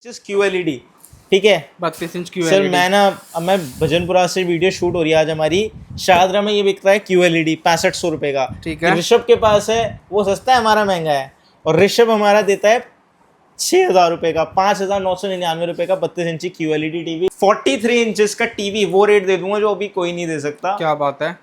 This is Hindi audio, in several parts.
जस्ट QLED, ठीक है 32 इंच QLED। सर मैं भजनपुरा से वीडियो शूट हो रही है आज हमारी। शाहदरा में ये बिकता है QLED 6500 रुपये का। ठीक है। ऋषभ के पास है, वो सस्ता है, हमारा महंगा है। और ऋषभ हमारा देता है 6000 रुपये का, 5999 रुपये का 32 इंची QLED टीवी। 43 इंचेस का टीवी वो रेट दे दूंगा जो अभी कोई नहीं दे सकता। क्या बात है,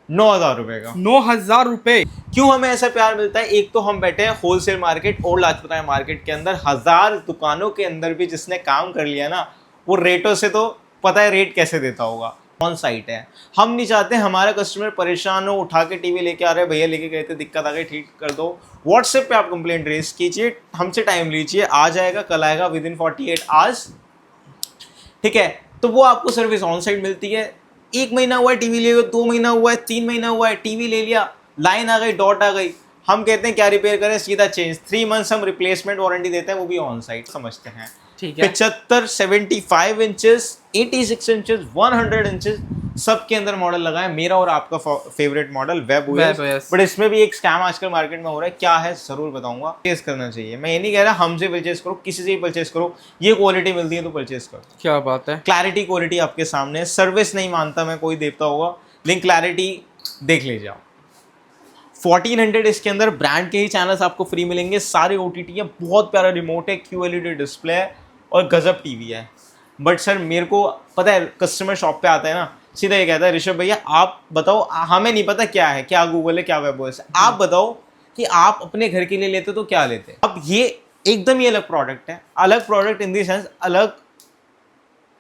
9000 रुपये का। 9000 रुपए। क्यों हमें ऐसा प्यार मिलता है? एक तो हम बैठे हैं होलसेल मार्केट और लाजपत राय मार्केट के अंदर, 1000 दुकानों के अंदर भी जिसने काम कर लिया ना, वो रेटों से तो पता है रेट कैसे देता होगा। ऑन साइट है, हम नहीं चाहते हमारा कस्टमर परेशान हो, उठा के टीवी लेके आ रहे हैं, भैया लेके गए थे, दिक्कत आ गई, ठीक कर दो। व्हाट्सएप पे आप कंप्लेंट रेज कीजिए, हमसे टाइम लीजिए, आ जाएगा, कल आएगा, विद इन 48 आवर्स, ठीक है। तो वो आपको सर्विस ऑन साइट मिलती है। 1 महीना हुआ है टीवी ले, 2 महीना हुआ है, 3 महीना हुआ है, टीवी ले लिया, लाइन आ गई, डॉट आ गई, हम कहते हैं क्या रिपेयर करें, सीधा चेंज। 3 मंथ्स हम रिप्लेसमेंट वारंटी देते हैं, वो भी ऑन साइट, समझते हैं। ठीक है। 75, 75 इंचेस, 86 इंचेस, 100 इंचेस, सबके अंदर मॉडल लगा है। मेरा और आपका favourite model web OS, but इसमें भी एक स्कैम आजकल मार्केट में हो रहा है। क्या है जरूर बताऊंगा। परचेज करना चाहिए, मैं ये नहीं कह रहा हमसे परचेज करो, किसी से भी परचेज करो, ये क्वालिटी मिलती है तो परचेज करो। क्या बात है, क्लैरिटी क्वालिटी आपके सामने है। सर्विस नहीं मानता मैं, कोई देता होगा, लेकिन क्लैरिटी देख लीजिए आप। 1400 इसके अंदर ब्रांड के ही चैनल्स आपको फ्री मिलेंगे, सारे OTT है, बहुत प्यारा रिमोट है, QLED डिस्प्ले है और गजब टीवी है। बट सर मेरे को पता है, कस्टमर शॉप पे आता है ना, सीधा ये कहता है ऋषभ भैया आप बताओ, हमें नहीं पता क्या है, क्या गूगल है, क्या वेब ओएस है, आप बताओ कि आप अपने घर के लिए लेते तो क्या लेते। अब ये एकदम ही अलग प्रोडक्ट है, अलग प्रोडक्ट इन दी सेंस अलग।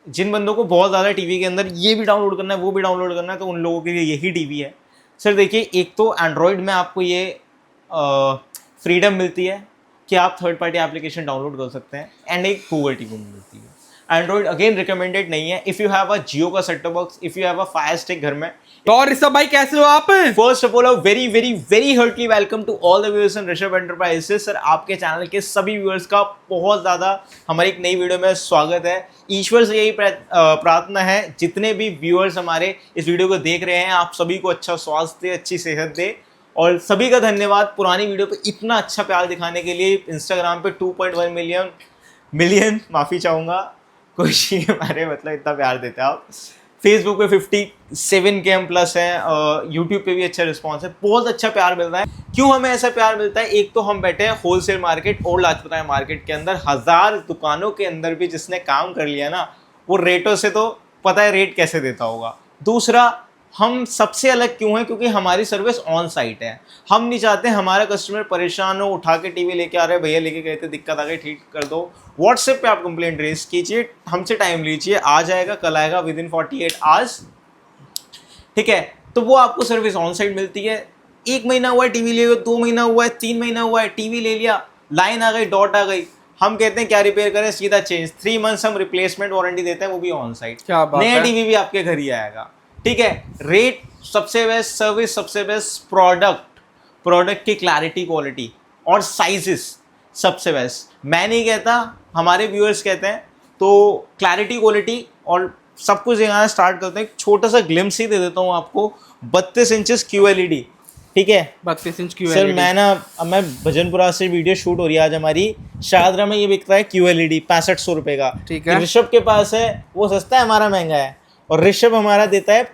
जिन बंदों को बहुत ज़्यादा टीवी के अंदर ये भी डाउनलोड करना है, वो भी डाउनलोड करना है, तो उन लोगों के लिए यही टीवी है। सर देखिए, एक तो एंड्रॉयड में आपको ये फ्रीडम मिलती है कि आप थर्ड पार्टी एप्लीकेशन डाउनलोड कर सकते हैं, एंड एक गूगल टीवी मिलती है। एंड्रॉयड अगेन रिकमेंडेड नहीं है। If you have a Jio का set top box, if you have a fire stick घर में। तो और ऋषभ भाई कैसे हो आप? First of all very very very heartily welcome to all the viewers in Rishabh enterprises. Sir आपके चैनल के सभी व्यूअर्स का बहुत ज़्यादा हमारी एक नई वीडियो में स्वागत है। ईश्वर से यही प्रार्थना है, जितने भी व्यूअर्स हमारे इस वीडियो को देख रहे हैं, आप सभी को अच्छा स्वास्थ्य दे, अच्छी सेहत दे, और सभी का धन्यवाद पुरानी वीडियो पे इतना अच्छा प्यार दिखाने के लिए। इंस्टाग्राम पे 2.1 मिलियन माफ़ी चाहूँगा, खुशी हमारे मतलब इतना प्यार देते हैं आप। फेसबुक पे 57K प्लस है, यूट्यूब पे भी अच्छा रिस्पांस है, बहुत अच्छा प्यार मिल रहा है। क्यों हमें ऐसा प्यार मिलता है? एक तो हम बैठे हैं होलसेल मार्केट और लाजपत राय मार्केट के अंदर, 1000 दुकानों के अंदर भी जिसने काम कर लिया ना, वो रेटों से तो पता है रेट कैसे देता होगा। दूसरा, हम सबसे अलग क्यों हैं? क्योंकि हमारी सर्विस ऑन साइट है। हम नहीं चाहते हमारा कस्टमर परेशान हो, उठा के टीवी लेके आ रहे हैं, भैया लेके गए थे, दिक्कत आ गई, ठीक कर दो। व्हाट्सएप पे आप कंप्लेंट रेज कीजिए, हमसे टाइम लीजिए, आ जाएगा, कल आएगा, विद इन 48 आवर्स, ठीक है। तो वो आपको सर्विस ऑन साइट मिलती है। 1 महीना हुआ है टीवी ले, 2 महीना हुआ है, 3 महीना हुआ है, टीवी ले लिया, लाइन आ गई, डॉट आ गई, हम कहते हैं क्या रिपेयर करें, सीधा चेंज। 3 मंथ्स हम रिप्लेसमेंट वारंटी देते हैं, वो भी ऑन साइट। नया टीवी भी आपके घर ही आएगा, ठीक है। रेट सबसे बेस्ट, सर्विस सबसे बेस्ट, प्रोडक्ट की क्लैरिटी क्वालिटी और साइजेस सबसे बेस्ट। मैं नहीं कहता, हमारे व्यूअर्स कहते हैं। तो क्लैरिटी क्वालिटी और सब कुछ यहाँ स्टार्ट करते हैं। एक छोटा सा ग्लिम्स ही दे देता हूँ आपको। 32 इंचेस QLED, ठीक है 32 इंच QLED। सर मैं भजनपुरा से वीडियो शूट हो रही है आज हमारी। शाहदरा में ये बिकता है QLED 6500 रुपये का। ठीक है। ऋषभ के पास है, वो सस्ता है, हमारा महंगा है। और ऋषभ हमारा देता है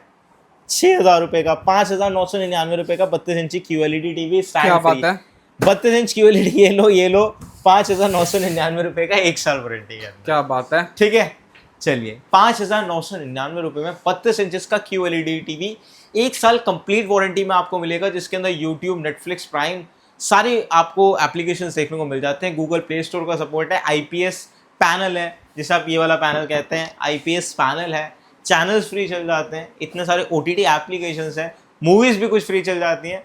6000 रुपये का, 5999 रुपये का 32 इंची QLED टीवी। क्या बात है, 32 इंच QLED, ये लो 5999 रुपये का, 1 साल वारंटी है। क्या बात है, ठीक है। चलिए, 5999 रुपये में 32 इंचेस का QLED टीवी, 1 साल कंप्लीट वारंटी में आपको मिलेगा, जिसके अंदर यूट्यूब, नेटफ्लिक्स, प्राइम, सारे आपको एप्लीकेशंस देखने को मिल जाते हैं। गूगल प्ले स्टोर का सपोर्ट है, IPS पैनल है, जिसे आप ये वाला पैनल कहते हैं, IPS पैनल है, चैनल्स फ्री चल जाते हैं, इतने सारे OTT एप्लीकेशंस हैं, मूवीज़ भी कुछ फ्री चल जाती हैं।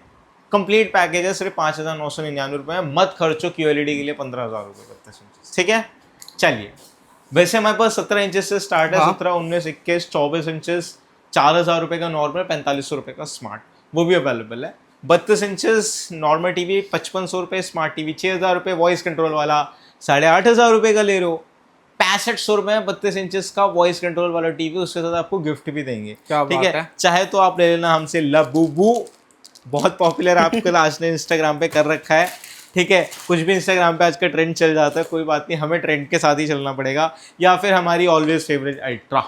कंप्लीट पैकेज है, सिर्फ 5999 रुपये में। मत खर्चो QLED के लिए 15000 रुपये 32 इंचेस, ठीक है। चलिए, वैसे हमारे पास 17 इंचेस से स्टार्ट है, 17, 19, 21, 24 इंचेस, 4000 रुपये का नॉर्मल, 4500 रुपये का स्मार्ट, वो भी अवेलेबल है। 32 इंचेस नॉर्मल टीवी 5500 रुपये, स्मार्ट टीवी 6000 रुपये, वॉइस कंट्रोल वाला 8500 रुपये का ले रहे हो। 6500 रुपये में 32 इंचेस का वॉइस कंट्रोल वाला टीवी, उसके साथ आपको गिफ्ट भी देंगे, ठीक है। चाहे तो आप ले लेना हमसे लबूबू, बहुत पॉपुलर आपको लास्ट ने इंस्टाग्राम पे कर रखा है। ठीक है, कुछ भी इंस्टाग्राम पे आज का ट्रेंड चल जाता है, कोई बात नहीं, हमें ट्रेंड के साथ ही चलना पड़ेगा, या फिर हमारी ऑलवेज फेवरेट अल्ट्रा,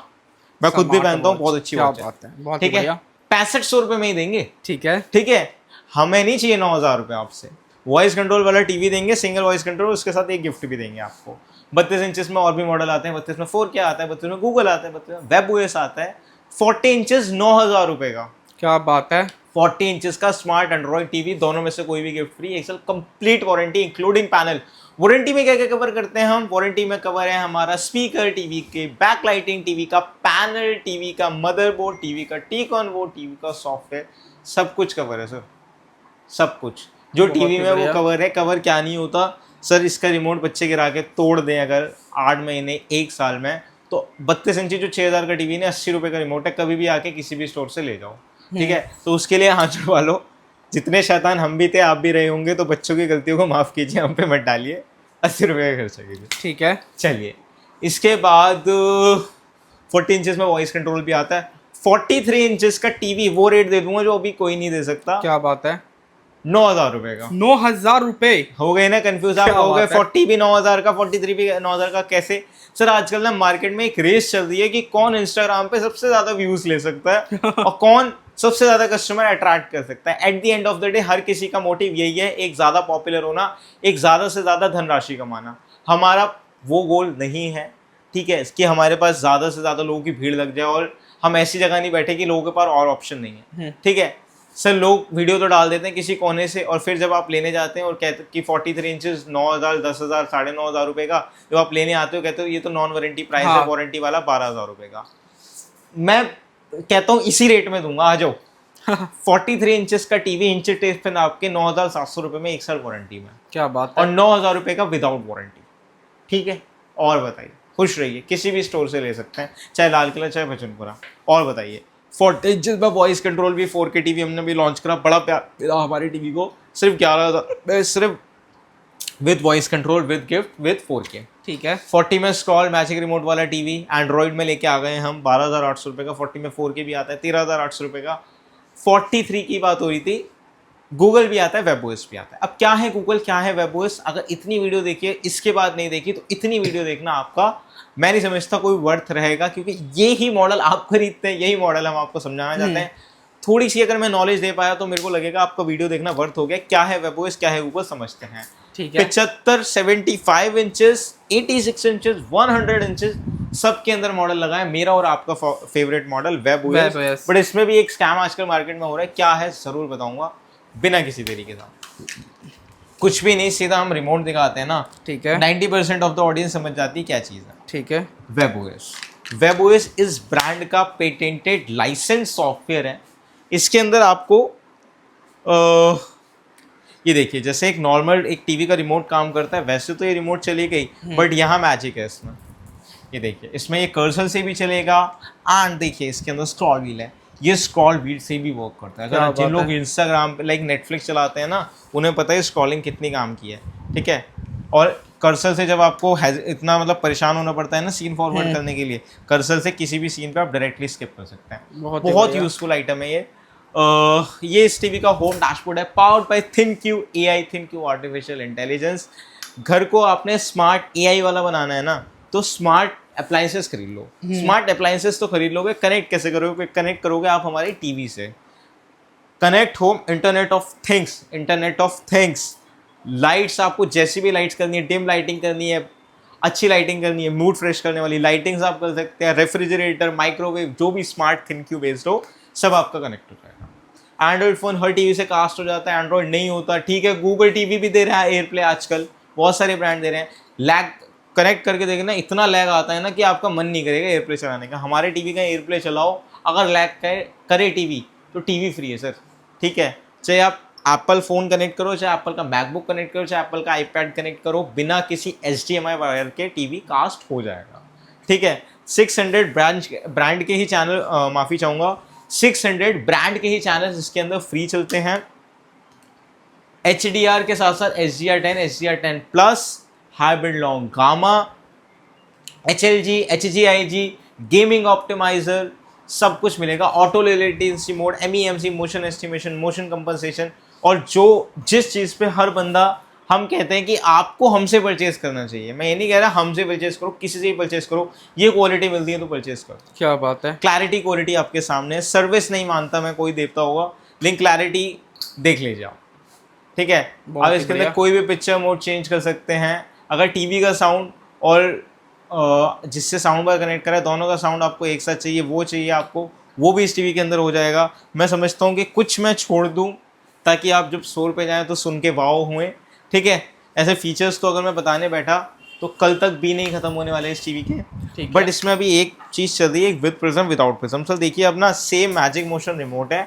मैं खुद भी पहनता हूँ, बहुत अच्छी वॉच है, बहुत ठीक है। बढ़िया। 6500 में ही देंगे, ठीक है, ठीक है, हमें नहीं चाहिए 9000 रुपये आपसे। वॉइस कंट्रोल वाला टीवी देंगे, सिंगल वॉइस कंट्रोल, उसके साथ एक गिफ्ट भी देंगे आपको। 32 इंचेस में और भी मॉडल आते हैं, 32 में 4K आता है, 32 में गूगल आता है, 32 में वेब ओएस आता है। 40 इंचेस 9000 रुपये का, क्या बात है। 40 इंचेस का स्मार्ट एंड्रॉइड टीवी, दोनों में से कोई भी गिफ्ट फ्री, एक साल complete warranty including panel. Warranty में क्या क्या कवर करते हैं हम? वारंटी में कवर है हमारा स्पीकर टीवी के, बैक लाइटिंग टीवी का, पैनल टीवी का, मदरबोर्ड टीवी का, टीकॉन बोर्ड टीवी का, सॉफ्टवेयर, सब कुछ कवर है सर, सब कुछ जो टीवी में वो कवर है। कवर क्या नहीं होता सर, इसका रिमोट बच्चे गिरा के तोड़ दें अगर 8 महीने 1 साल में, तो 32 इंची जो 6000 का टीवी ने 80 रुपये का रिमोट है, कभी भी आके किसी भी स्टोर से ले जाओ, ठीक है। तो उसके लिए हाथ जुड़वा लो, जितने शैतान हम भी थे आप भी रहे होंगे, तो बच्चों की गलतियों को माफ़ कीजिए, हम पे मत डालिए, 80 रुपये का खर्चा कीजिए, ठीक है। चलिए, इसके बाद 40 इंचेस में वॉइस कंट्रोल भी आता है। 43 इंचेस का टीवी वो रेट दे दूंगा जो अभी कोई नहीं दे सकता, क्या बात है, 9000 रुपये का। 9000 रुपये हो गए ना कंफ्यूज आप, हो गए। 40 भी 9000 का, 43 भी 9000 का, कैसे सर? आजकल ना मार्केट में एक रेस चल रही है कि कौन इंस्टाग्राम पे सबसे ज्यादा व्यूज ले सकता है और कौन सबसे ज्यादा कस्टमर अट्रैक्ट कर सकता है। At the end of the day हर किसी का मोटिव यही है, एक ज्यादा पॉपुलर होना, एक ज्यादा से ज्यादा धनराशि कमाना। हमारा वो गोल नहीं है, ठीक है, कि हमारे पास ज्यादा से ज्यादा लोगों की भीड़ लग जाए और हम ऐसी जगह नहीं बैठे कि लोगों के पास और ऑप्शन नहीं है, ठीक है। सर लोग वीडियो तो डाल देते हैं किसी कोने से, और फिर जब आप लेने जाते हैं और कहते कि 43 इंचेस 9000, 10000, 9500 रुपये का, जब आप लेने आते हो कहते हो ये तो नॉन वारंटी प्राइस है, वारंटी वाला 12000 रुपये का। मैं कहता हूँ इसी रेट में दूंगा, आ जाओ। 43 इंचेस का टीवी इंच टेप पे नाप के 9700 रुपये में 1 साल वारंटी में, क्या बात है। और 9000 रुपये का विदाउट वारंटी, ठीक है। और बताइए, खुश रहिए, किसी भी स्टोर से ले सकते हैं, चाहे लाल किला चाहे बचनपुरा। और बताइए, 40 इंचेस में वॉइस कंट्रोल भी 4K टीवी हमने भी लॉन्च करा, बड़ा प्यार मिला हमारी टीवी को, सिर्फ 11,000 सिर्फ with voice control, with gift, with 4K, ठीक है। 40 में स्क्रॉल मैजिक रिमोट वाला टीवी एंड्रॉइड में लेके आ गए हम, 12,800 रुपये का। 40 में 4K भी आता है, 13,800 रुपये का। 43 की बात हो रही थी, गूगल भी आता है, वेब ओएस भी आता है। अब क्या है गूगल, क्या है वेब ओएस? अगर इतनी वीडियो देखिए, इसके बाद नहीं देखी, तो इतनी वीडियो देखना आपका, मैं नहीं समझता कोई वर्थ रहेगा, क्योंकि ये ही मॉडल आप खरीदते हैं, यही मॉडल हम आपको समझाना चाहते हैं। थोड़ी सी अगर मैं नॉलेज दे पाया तो मेरे को लगेगा आपका वीडियो देखना वर्थ हो गया। क्या है वेब ओएस, क्या है गूगल, समझते हैं। ठीक है। 75, 75 इंचेस, 86 इंचेस, 100 इंचेस, सबके अंदर मॉडल लगा है। मेरा और आपका favourite model web OS, but इसमें भी एक स्कैम आजकल मार्केट में हो रहा है। क्या है जरूर बताऊंगा बिना किसी देरी के साथ। कुछ भी नहीं, सीधा हम रिमोट दिखाते हैं ना, ठीक है। 90% ऑफ द ऑडियंस समझ जाती है क्या चीज़ है। ठीक है। वेब ओएस, वेब ओएस इस ब्रांड का पेटेंटेड लाइसेंस सॉफ्टवेयर है। इसके अंदर आपको ये देखिए, जैसे एक नॉर्मल एक टीवी का रिमोट काम करता है, वैसे तो ये रिमोट चली गई, बट यहाँ मैजिक है इसमें। ये देखिए, इसमें ये कर्सर से भी चलेगा, एंड देखिए इसके अंदर स्क्रॉल व्हील है, ये स्क्रॉल व्हील से भी वर्क करता है। अगर जिन लोग इंस्टाग्राम पे लाइक नेटफ्लिक्स चलाते हैं ना, उन्हें पता है स्क्रॉलिंग कितनी काम की है, ठीक है। और कर्सर से जब आपको इतना मतलब परेशान होना पड़ता है ना सीन फॉरवर्ड करने के लिए, कर्सर से किसी भी सीन पे आप डायरेक्टली स्किप कर सकते हैं। बहुत यूजफुल आइटम है ये। ये इस टीवी का होम डैशबोर्ड है, powered by ThinQ AI, ThinQ artificial intelligence. घर को आपने स्मार्ट AI वाला बनाना है ना, तो स्मार्ट अप्लायंसेस खरीद लो। स्मार्ट अप्लायंसेस तो खरीद लोगे, कनेक्ट कैसे करोगे? कनेक्ट करोगे आप हमारे टीवी से। Connect home, internet of things, internet of things. Lights आपको जैसी भी लाइट्स करनी है, डिम लाइटिंग करनी है, अच्छी लाइटिंग करनी है, मूड फ्रेश करने वाली लाइटिंग्स आप कर सकते हैं। रेफ्रिजरेटर, माइक्रोवेव, जो भी स्मार्ट थिंक्यू बेस्ड हो, सब आपका कनेक्ट हो जाएगा। एंड्रॉइड फ़ोन हर टीवी से कास्ट हो जाता है, एंड्रॉइड नहीं होता, ठीक है। गूगल टीवी भी दे रहा है एयरप्ले, आजकल बहुत सारे ब्रांड दे रहे हैं। लैग कनेक्ट करके देखना, इतना लैग आता है ना कि आपका मन नहीं करेगा एयरप्ले चलाने का। हमारे टीवी का एयरप्ले चलाओ, अगर लैग करे टीवी तो टीवी फ्री है सर, ठीक है। चाहे आप एप्पल फ़ोन कनेक्ट करो, चाहे एप्पल का मैकबुक कनेक्ट करो, चाहे एप्पल का आईपैड कनेक्ट करो, बिना किसी HDMI वायर के टीवी कास्ट हो जाएगा, ठीक है। 600 ब्रांड के ही चैनल, माफ़ी चाहूँगा, 600 ब्रांड के ही चैनल इसके अंदर फ्री चलते हैं। HDR के साथ साथ HDR10, HDR10 plus, hybrid long gamma, HLG, HGIG, gaming optimiser, सब कुछ मिलेगा। Auto latency mode, MEMC, motion estimation, motion compensation, और जो जिस चीज़ पे हर बंदा हम कहते हैं कि आपको हमसे परचेज करना चाहिए। मैं ये नहीं कह रहा हमसे परचेज करो, किसी से ही परचेज करो, ये क्वालिटी मिलती है तो परचेज करो। क्या बात है। क्लैरिटी क्वालिटी आपके सामने है। सर्विस नहीं मानता मैं कोई देता होगा, लेकिन क्लैरिटी देख लीजिए आप, ठीक है। बहुत आप ही इसके अंदर बढ़िया। कोई भी पिक्चर मोड चेंज कर सकते हैं। अगर टीवी का साउंड और जिससे साउंड बार कनेक्ट करा है दोनों का साउंड आपको एक साथ चाहिए, वो चाहिए आपको, वो भी इस टीवी के अंदर हो जाएगा। मैं समझता हूँ कि कुछ मैं छोड़ दूँ ताकि आप जब स्टोर पे जाएं तो सुन के वाओ हुए, ठीक है। ऐसे फीचर्स तो अगर मैं बताने बैठा तो कल तक भी नहीं खत्म होने वाले इस टीवी के। ठीक बट है। इसमें अभी एक चीज़ चल रही है, with prism without prism. Sir देखिए अपना सेम मैजिक मोशन रिमोट है,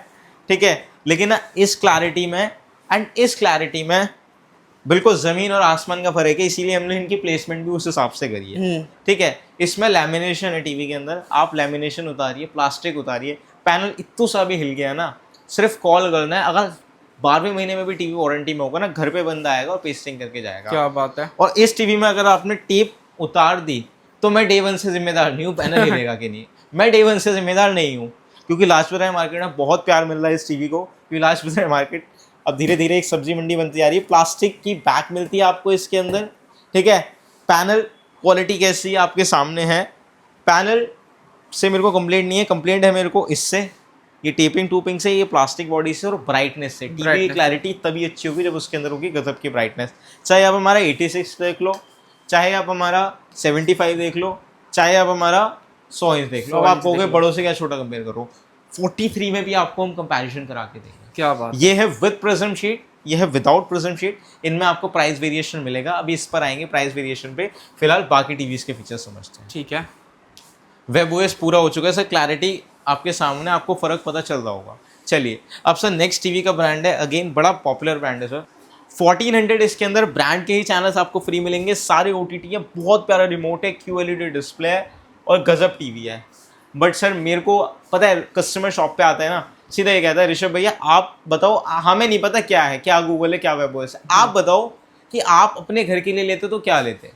ठीक है, लेकिन ना इस क्लैरिटी में एंड इस क्लैरिटी में बिल्कुल ज़मीन और आसमान का फर्क है। इसीलिए हमने इनकी प्लेसमेंट भी उस हिसाब से करी है, ठीक है। इसमें लैमिनेशन है टीवी के अंदर, आप लैमिनेशन उतारिए, प्लास्टिक उतारिए, पैनल इतना सा भी हिल गया ना, सिर्फ कॉल करना है। अगर 12वें महीने में भी टीवी वारंटी में होगा ना, घर पे बंदा आएगा और पेस्टिंग करके जाएगा। क्या बात है। और इस टीवी में अगर आपने टेप उतार दी तो मैं डे वन से जिम्मेदार नहीं हूँ पैनल हिलेगा कि नहीं, मैं डे वन से जिम्मेदार नहीं हूँ। क्योंकि लाजपत राय मार्केट में बहुत प्यार मिल रहा है इस टीवी को, क्योंकि लाजपत राय मार्केट अब धीरे धीरे एक सब्जी मंडी बनती जा रही है। प्लास्टिक की बैक मिलती है आपको इसके अंदर, ठीक है। पैनल क्वालिटी कैसी है आपके सामने है। पैनल से मेरे को कंप्लेंट नहीं है, कंप्लेंट है मेरे को इससे, ये टेपिंग टूपिंग से, ये प्लास्टिक बॉडी से और ब्राइटनेस से। टीवी की Brightness। क्लैरिटी तभी अच्छी होगी जब उसके अंदर होगी गजब की ब्राइटनेस। चाहे आप हमारा 86 देख लो, चाहे आप हमारा 75 देख लो, चाहे आप हमारा 100 इंच देख लो। अब 100 आप इंच कहोगे देख लो। बड़ों से क्या छोटा कंपेयर करो, 43 में भी आपको हम कंपैरिजन करा के देंगे। क्या बात। ये है विद प्रिज्म शीट, ये है विदाउट प्रिज्म शीट। इनमें आपको प्राइस वेरिएशन मिलेगा, अभी इस पर आएंगे प्राइस वेरिएशन पे। फिलहाल बाकी टीवीज के फीचर्स समझते हैं। ठीक है। वेब ओएस पूरा हो चुका है सर, क्लैरिटी आपके सामने, आपको फर्क पता चल रहा होगा। चलिए अब सर नेक्स्ट टीवी का ब्रांड है, अगेन बड़ा पॉपुलर ब्रांड है सर, 1400। इसके अंदर ब्रांड के ही चैनल्स आपको फ्री मिलेंगे, सारे OTT है, बहुत प्यारा रिमोट है, QLED डिस्प्ले है और गजब टीवी है। बट सर मेरे को पता है, कस्टमर शॉप पे आता है ना, सीधा ये कहता है ऋषभ भैया आप बताओ, हमें नहीं पता क्या है, क्या गूगल है, क्या वेब ओएस है, आप बताओ कि आप अपने घर के लिए लेते तो क्या लेते।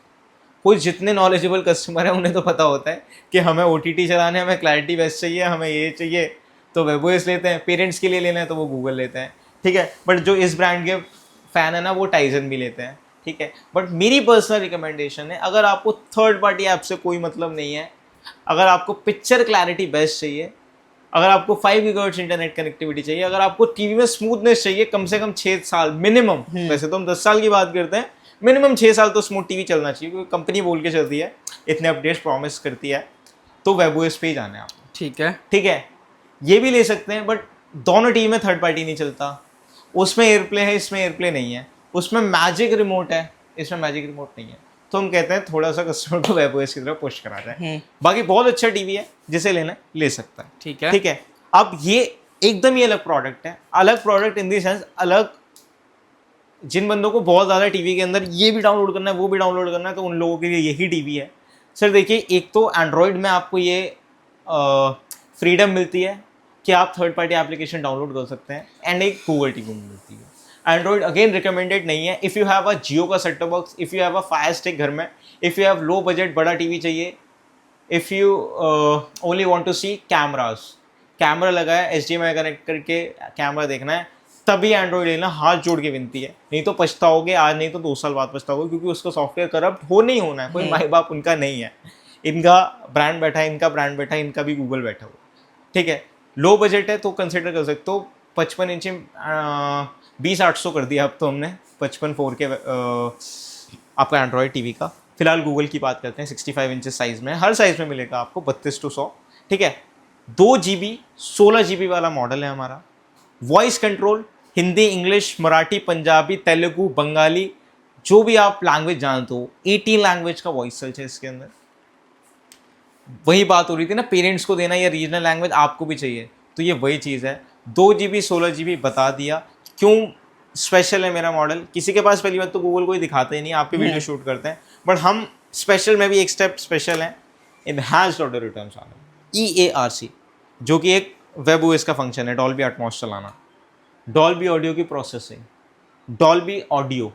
कोई जितने नॉलेजेबल कस्टमर है उन्हें तो पता होता है कि हमें OTT चलाने, हमें क्लैरिटी बेस्ट चाहिए, हमें ये चाहिए तो वेब ओएस लेते हैं, पेरेंट्स के लिए लेना है तो वो गूगल लेते हैं, ठीक है। बट जो इस ब्रांड के फ़ैन है ना वो टाइजन भी लेते हैं, ठीक है। बट मेरी पर्सनल रिकमेंडेशन है, अगर आपको थर्ड पार्टी ऐप से कोई मतलब नहीं है, अगर आपको पिक्चर क्लैरिटी बेस्ट चाहिए, अगर आपको 5 गीगाहर्ट्ज़ इंटरनेट कनेक्टिविटी चाहिए, अगर आपको टीवी में स्मूथनेस चाहिए, कम से कम 6 साल मिनिमम, वैसे तो हम 10 साल की बात करते हैं, मिनिमम 6 साल तो स्मूथ टीवी चलना चाहिए, क्योंकि कंपनी बोल के चलती है, इतने अपडेट्स प्रॉमिस करती है, तो वेब ओएस पे ही जाना है आपको, ठीक है। ठीक है। ये भी ले सकते हैं, बट दोनों टीवी में थर्ड पार्टी नहीं चलता। उसमें एयरप्ले है, इसमें एयरप्ले नहीं है। उसमें मैजिक रिमोट है, इसमें मैजिक रिमोट नहीं है। तो हम कहते हैं थोड़ा सा कस्टमर को वेब ओएस की तरफ पुश करा जाए। बाकी बहुत अच्छा टीवी है, जिसे लेना है ले सकता है, ठीक है। ठीक है। अब ये एकदम ही अलग प्रोडक्ट है, अलग प्रोडक्ट इन दी सेंस अलग, जिन बंदों को बहुत ज़्यादा टीवी के अंदर ये भी डाउनलोड करना है वो भी डाउनलोड करना है, तो उन लोगों के लिए यही टीवी है सर। देखिए एक तो एंड्रॉयड में आपको ये फ्रीडम मिलती है कि आप थर्ड पार्टी एप्लीकेशन डाउनलोड कर सकते हैं, एंड एक गूगल टीवी मिलती है। एंड्रॉयड अगेन रिकमेंडेड नहीं है। If you have a Jio का set top box, if you have a fire stick घर में, if you have low budget बड़ा टीवी चाहिए, if you only want to see cameras, camera लगा है HDMI कनेक्ट करके कैमरा देखना है, तभी एंड्रॉयड लेना, हाथ जोड़ के विनती है। नहीं तो पछताओगे, आज नहीं तो 2 साल बाद पछताओगे, क्योंकि उसका सॉफ्टवेयर करप्ट हो नहीं होना है, कोई माई बाप उनका नहीं है, इनका ब्रांड बैठा है, इनका ब्रांड बैठा है, इनका भी गूगल बैठा हुआ, ठीक है। लो बजट है तो कंसिडर कर सकते हो। 55 इंच 20-800 कर दिया अब तो हमने, 55 4K आपका एंड्रॉयड टीवी का। फिलहाल गूगल की बात करते हैं, 65 इंच साइज़ में, हर साइज़ में मिलेगा आपको 32 to 100, ठीक है। 2 GB 16 GB वाला मॉडल है हमारा। Voice control Hindi, English, Marathi, Punjabi, Telugu, Bengali, जो भी आप लैंग्वेज जानते हो, 18 लैंग्वेज का वॉइस सर्च है इसके अंदर। वही बात हो रही थी ना, पेरेंट्स को देना या रीजनल लैंग्वेज आपको भी चाहिए, तो ये वही चीज़ है। 2 GB 16 GB बता दिया। क्यों स्पेशल है मेरा मॉडल? किसी के पास पहली बात तो गूगल कोई दिखाते ही नहीं, आप भी वीडियो शूट करते हैं, बट हम स्पेशल में भी एक स्टेप स्पेशल है, enhanced audio return channel EARC, जो कि एक वेब ओएस का फंक्शन है, डॉल्बी एटमॉस चलाना, डॉल्बी ऑडियो की प्रोसेसिंग, डॉल्बी ऑडियो।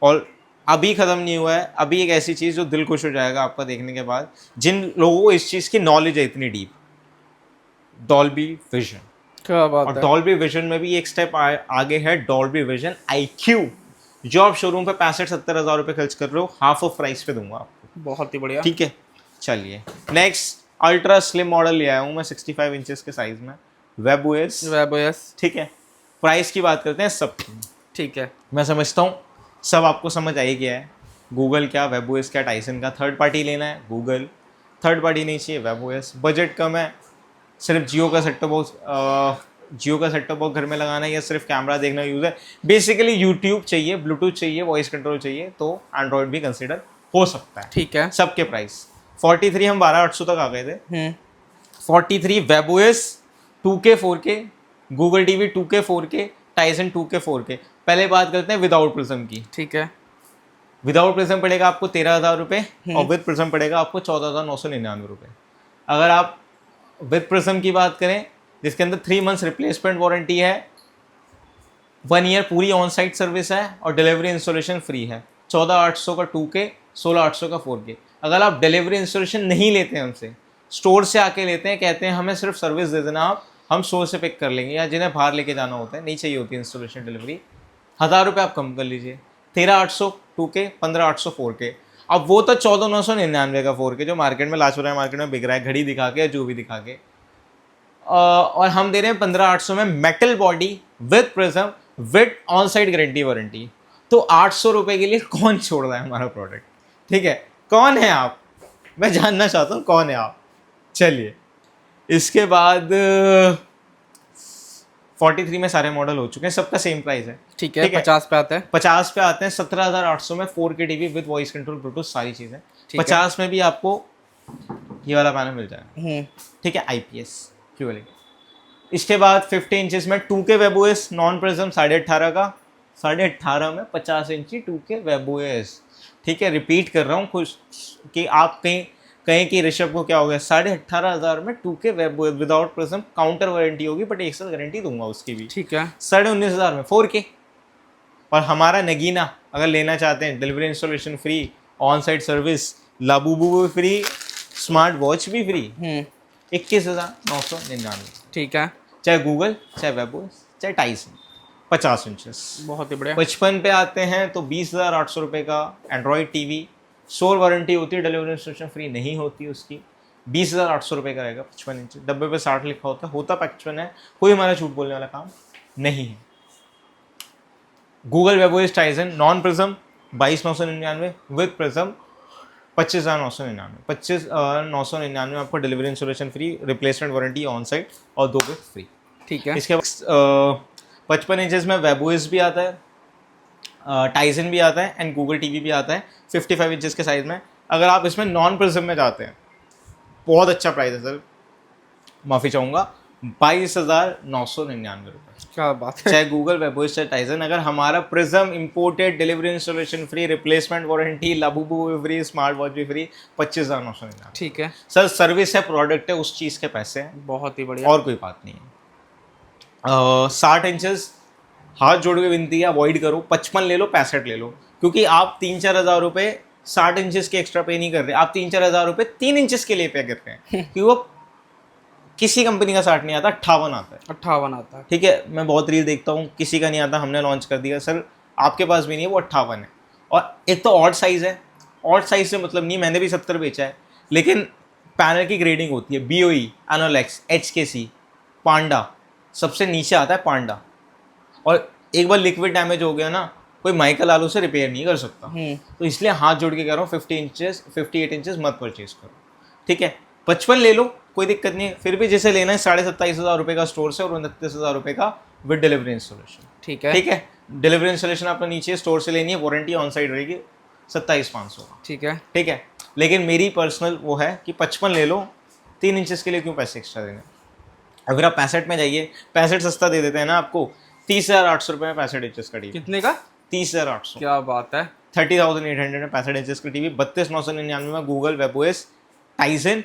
और अभी ख़त्म नहीं हुआ है, अभी एक ऐसी चीज़ जो दिल खुश हो जाएगा आपका देखने के बाद, जिन लोगों को इस चीज़ की नॉलेज है इतनी डीप, डॉल्बी विजन। क्या बात और है। डॉल्बी विजन में भी एक स्टेप आगे है, डॉल्बी विजन IQ, जो आप शोरूम पे 65-70 हज़ार रुपये खर्च कर रहे हो, हाफ ऑफ प्राइस पे दूंगा आपको। बहुत ही बढ़िया। ठीक है, चलिए नेक्स्ट अल्ट्रा स्लिम मॉडल ले आया हूँ मैं 65 इंचेस के साइज में, वेब ओएस। WebOS। ठीक है, प्राइस की बात करते हैं सब। ठीक है। मैं समझता हूँ सब आपको समझ आ ही गया है। गूगल क्या, वेब ओएस क्या, टाइसन का। थर्ड पार्टी लेना है गूगल, थर्ड पार्टी नहीं चाहिए वेब ओएस। बजट कम है, सिर्फ जियो का सेट टॉप बॉक्स घर में लगाना है या सिर्फ कैमरा देखना यूज़ है, बेसिकली यूट्यूब चाहिए, ब्लूटूथ चाहिए, वॉइस कंट्रोल चाहिए, तो एंड्रॉयड भी कंसिडर हो सकता है। ठीक है। सबके प्राइस 43, हम 12,800 तक आ गए थे। 43 web OS 2K 4K, Google TV 2K 4K, Tyson 2K 4K। पहले बात करते हैं विदाउट प्रिज्म की। ठीक है। विदाउट प्रिज्म पड़ेगा आपको 13,000 रुपये और विद प्रिज्म पड़ेगा आपको 14,999 रुपये। अगर आप विद प्रिज्म की बात करें, जिसके अंदर 3 मंथ्स रिप्लेसमेंट वारंटी है, 1 ईयर पूरी ऑन साइट सर्विस है और डिलीवरी इंस्टॉलेशन फ्री है, 14,800 का 2K, 16,800 का 4K। अगर आप डिलीवरी इंस्टॉलेशन नहीं लेते हैं हमसे, स्टोर से आके लेते हैं, कहते हैं हमें सिर्फ सर्विस दे देना आप, हम स्टोर से पिक कर लेंगे, या जिन्हें बाहर लेके जाना होता है, नहीं चाहिए होती इंस्टॉलेशन डिलीवरी, 1,000 रुपये आप कम कर लीजिए, 13,800 2K, 15,800 4K। अब वो तो 14,999 का 4K जो मार्केट में लाजपत मार्केट में बिक रहा है, घड़ी दिखा के या जो भी दिखा के, और हम दे रहे हैं 15,800 में metal body with prism with on site guarantee warranty. तो 800 रुपये के लिए कौन छोड़ रहा है हमारा प्रोडक्ट? ठीक है, कौन है आप? मैं जानना चाहता हूँ कौन है आप। चलिए, इसके बाद 43 में सारे मॉडल हो चुके हैं, सबका सेम प्राइस है। ठीक है। 50 पे आते हैं। 50 पे आते हैं 17,800 में 4K TV with voice control, Bluetooth, सारी चीज़ें। 50 में भी आपको ये वाला पैनल मिल जाएगा। ठीक है, IPS QLED। इसके बाद 50 इंचेस में 2K web OS non prism, 18.5 का, 18.5 में 50 इंची 2K वेब ओएस। ठीक है, रिपीट कर रहा हूँ खुश कि आप कहीं कि ऋषभ को क्या हो गया, 18,500 में 2K web OS without prism, counter warranty होगी बट 1 साल गारंटी दूंगा उसकी भी। ठीक है। 19,500 में 4K। और हमारा नगीना अगर लेना चाहते हैं, delivery installation free, on site service, Labubu भी फ्री, स्मार्ट वॉच भी फ्री, 21,999। ठीक है। चाहे गूगल, चाहे वेब ओएस, चाहे टाइसन, 50 इंचेस। बहुत ही बढ़िया। 55 पे आते हैं तो 20,800 रुपये का एंड्रॉयड टीवी, सोल वारंटी होती है, डिलीवरी इंस्टॉलेशन फ्री नहीं होती उसकी, 20,800 रुपये का रहेगा। 55 इंच, डब्बे पे 60 लिखा होता 55 है, कोई हमारा झूठ बोलने वाला काम नहीं है। Google web OS Tyson non prism 22,999, with prism 25,999। 25,999 आपको delivery installation free, replacement warranty on site और 2 गिफ्ट फ्री। ठीक है। इसके बाद 55 इंचेस में वेब ओएस भी आता है, टाइसन भी आता है एंड गूगल टीवी भी आता है 55 इंचेस के साइज में। अगर आप इसमें नॉन प्रिज्म में जाते हैं, बहुत अच्छा प्राइस है सर, माफ़ी चाहूँगा, 22,999 रुपये। क्या बात है। चाहे गूगल वेब ओएस चाहे टाइसन, अगर हमारा prism imported, delivery installation free, replacement warranty, Labubu भी फ्री, स्मार्ट वॉच भी फ्री, 25,999। ठीक है सर, सर्विस है, प्रोडक्ट है, उस चीज़ के पैसे हैं, बहुत ही बढ़िया। और कोई बात नहीं है। 60 इंचेस, हाथ जोड़ के विनती है अवॉइड करो, 55 ले लो, 65 ले लो, क्योंकि आप 3-4 हज़ार रुपये 60 इंचेस के एक्स्ट्रा पे नहीं कर रहे, आप 3-4 हज़ार रुपये 3 इंचेस के लिए पे कर रहे हैं, क्योंकि वो किसी कंपनी का 60 नहीं आता, 58 आता है। 58 आता है। ठीक है, मैं बहुत रील देखता हूँ, किसी का नहीं आता, हमने लॉन्च कर दिया। सर, आपके पास भी नहीं है, वो 58 है। और एक तो ऑड साइज़ है, ऑड साइज़ से मतलब नहीं, मैंने भी 70 बेचा है, लेकिन पैनल की ग्रेडिंग होती है, BOE, एनोलेक्स, HKC, पांडा, सबसे नीचे आता है पांडा। और एक बार लिक्विड डैमेज हो गया ना, कोई माइकल आलू से रिपेयर नहीं कर सकता। तो इसलिए हाथ जोड़ के कह रहा हूँ 58 इंचेस मत परचेज करो। ठीक है, 55 ले लो, कोई दिक्कत नहीं है। फिर भी जैसे लेना है 27,500 रुपये का स्टोर से और 29,000 रुपये का विद डिलीवरी इंस्टॉलेशन। ठीक है। ठीक है, डिलीवरी इंस्टॉलेशन आपको नीचे स्टोर से लेनी है, वारंटी ऑन साइड रहेगी 27,500 का। ठीक है। ठीक है, लेकिन मेरी पर्सनल वो है कि 55 ले लो, 3 इंचेस के लिए क्यों पैसे एक्स्ट्रा देने। अगर आप 65 में जाइए, 65 सस्ता दे देते हैं ना आपको, 30,800 रुपये में 65 इंचेस का टीवी। कितने का? 30,800। क्या बात है। 30,800 में 65 इंचेस का टीवी, 32,999 में Google web OS Tyson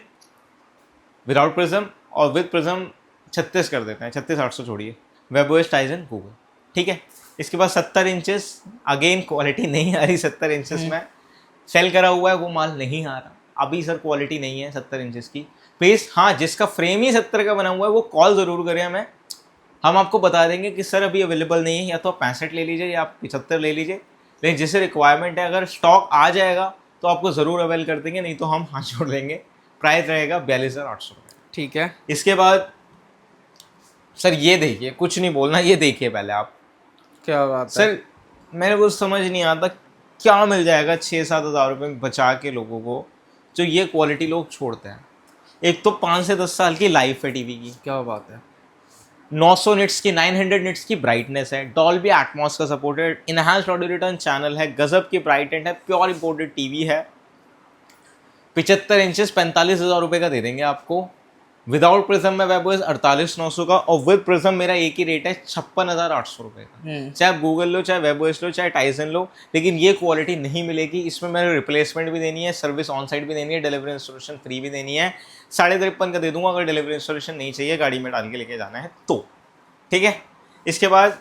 without prism, और विद प्रिज्म 36 कर देते हैं, 36,800 छोड़िए, वेब ओएस टाइसन गूगल। ठीक है, इसके बाद 70 इंचेस, अगेन क्वालिटी नहीं आ रही 70 इंचेस में, सेल करा हुआ है वो माल नहीं आ रहा अभी सर, क्वालिटी नहीं है 70 इंचेस की। पेस, हाँ, जिसका फ्रेम ही 70 का बना हुआ है वो कॉल ज़रूर करें हमें, हम आपको बता देंगे कि सर अभी अवेलेबल नहीं है, या तो आप 65 ले लीजिए या आप 75 ले लीजिए, लेकिन जैसे रिक्वायरमेंट है, अगर स्टॉक आ जाएगा तो आपको ज़रूर अवेल कर देंगे, नहीं तो हम हाथ छोड़ देंगे। प्राइस रहेगा 42,800 रुपये। ठीक है। इसके बाद सर ये देखिए, कुछ नहीं बोलना, ये देखिए पहले आप। क्या बात है सर मेरे को समझ नहीं आता क्या मिल जाएगा 6-7 हज़ार रुपये में बचा के लोगों को, जो ये क्वालिटी लोग छोड़ते हैं। एक तो 5 से 10 साल की लाइफ है टीवी की, क्या बात है 900 निट्स की 900 निट्स की ब्राइटनेस है, डॉल्बी एटमॉस का supported enhanced audio return channel है, गजब की ब्राइटेंट है, प्योर इंपोर्टेड टीवी है। 75 इंचेस 45,000 रुपये का दे देंगे आपको। विदाउट प्रिज्म में वेबओएस 48,900 का, और विद प्रिज्म मेरा एक ही रेट है 56,800 रुपये का। चाहे आप गूगल लो, चाहे वेबओएस लो, चाहे टाइसन लो, लेकिन ये क्वालिटी नहीं मिलेगी। इसमें मैंने रिप्लेसमेंट भी देनी है, सर्विस ऑन साइट भी देनी है, डिलीवरी इंस्टॉलेशन फ्री भी देनी है। 53.5 का दे दूंगा अगर डिलीवरी इंस्टॉलेशन नहीं चाहिए, गाड़ी में डाल के लेके जाना है तो। ठीक है, इसके बाद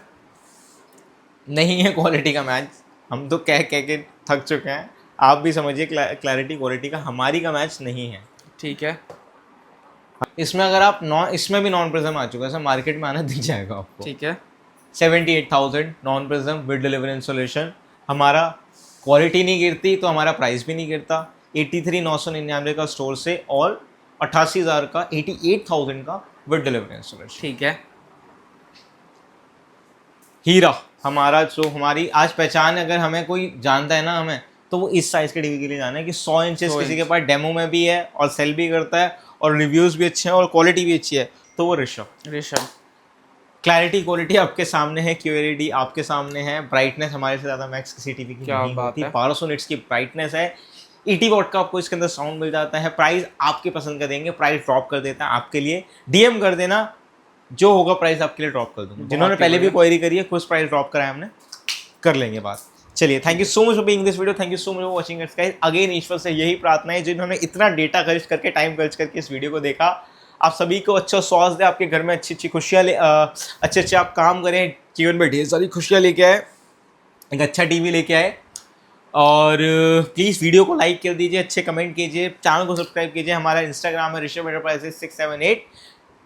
नहीं है क्वालिटी का मैच, हम तो कह के थक चुके हैं। आप भी समझिए क्लैरिटी क्वालिटी का हमारी का मैच नहीं है। ठीक है। इसमें अगर आप इसमें भी नॉन प्रिज्म आ चुका है सर, मार्केट में आना दिख जाएगा आपको। ठीक है। 78,000 non prism with delivery installation. हमारा क्वालिटी नहीं गिरती तो हमारा प्राइस भी नहीं गिरता। 83,999 का स्टोर से, और 88,000 का, 88,000 का विद डिलीवरी इंस्टॉलेशन। ठीक है। हीरा हमारा, जो हमारी आज पहचान है, अगर हमें कोई जानता है ना हमें, तो वो इस साइज़ के टीवी के लिए जाना है कि 100 इंचेस किसी के पास डेमो में भी है और सेल भी करता है और रिव्यूज़ भी अच्छे हैं और क्वालिटी भी अच्छी है, तो वो ऋषभ। क्लैरिटी क्वालिटी आपके सामने है, क्यूएलईडी आपके सामने है, ब्राइटनेस हमारे से ज़्यादा मैक्स किसी टीवी की नहीं होती। 1200 निट्स की ब्राइटनेस है, 80 वॉट का आपको इसके अंदर साउंड मिल जाता है। प्राइस आपके पसंद का देंगे, प्राइस ड्रॉप कर देता है आपके लिए। डीएम कर देना, जो होगा प्राइस आपके लिए ड्रॉप कर दूँगा। जिन्होंने पहले भी क्वेरी करी है, कुछ प्राइस ड्रॉप कराया हमने, कर लेंगे बात। चलिए, thank you so much for being this video, thank you so much for watching it's guys. Again ईश्वर से यही प्रार्थना है, जिन्होंने इतना डेटा खर्च करके, टाइम खर्च करके इस वीडियो को देखा, आप सभी को अच्छा स्वास्थ्य दे, आपके घर में अच्छी अच्छी खुशियाँ अच्छे आप काम करें, जीवन में ढेर सारी खुशियाँ लेके आए, एक अच्छा टीवी लेके आए। और प्लीज़ वीडियो को लाइक कर दीजिए, अच्छे कमेंट कीजिए, चैनल को सब्सक्राइब कीजिए। हमारा इंस्टाग्राम है ऋषभ एंटरप्राइजेस 678,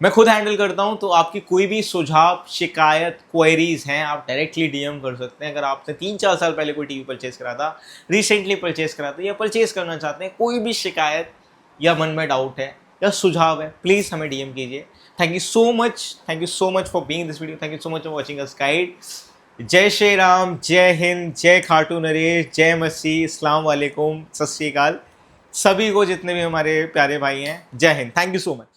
मैं खुद हैंडल करता हूं। तो आपकी कोई भी सुझाव, शिकायत, क्वेरीज हैं, आप डायरेक्टली डीएम कर सकते हैं। अगर आपने 3-4 साल पहले कोई टीवी परचेज करा था, रिसेंटली परचेज करा था, या परचेज करना चाहते हैं, कोई भी शिकायत या मन में डाउट है या सुझाव है, प्लीज़ हमें डीएम कीजिए। Thank you so much for being this video, thank you so much for watching us guide. जय श्री राम, जय हिंद, जय खाटू नरेश, जय मसीह, अस्सलाम वालेकुम, सत श्री अकाल सभी को, जितने भी हमारे प्यारे भाई हैं। जय Hind, thank you so much.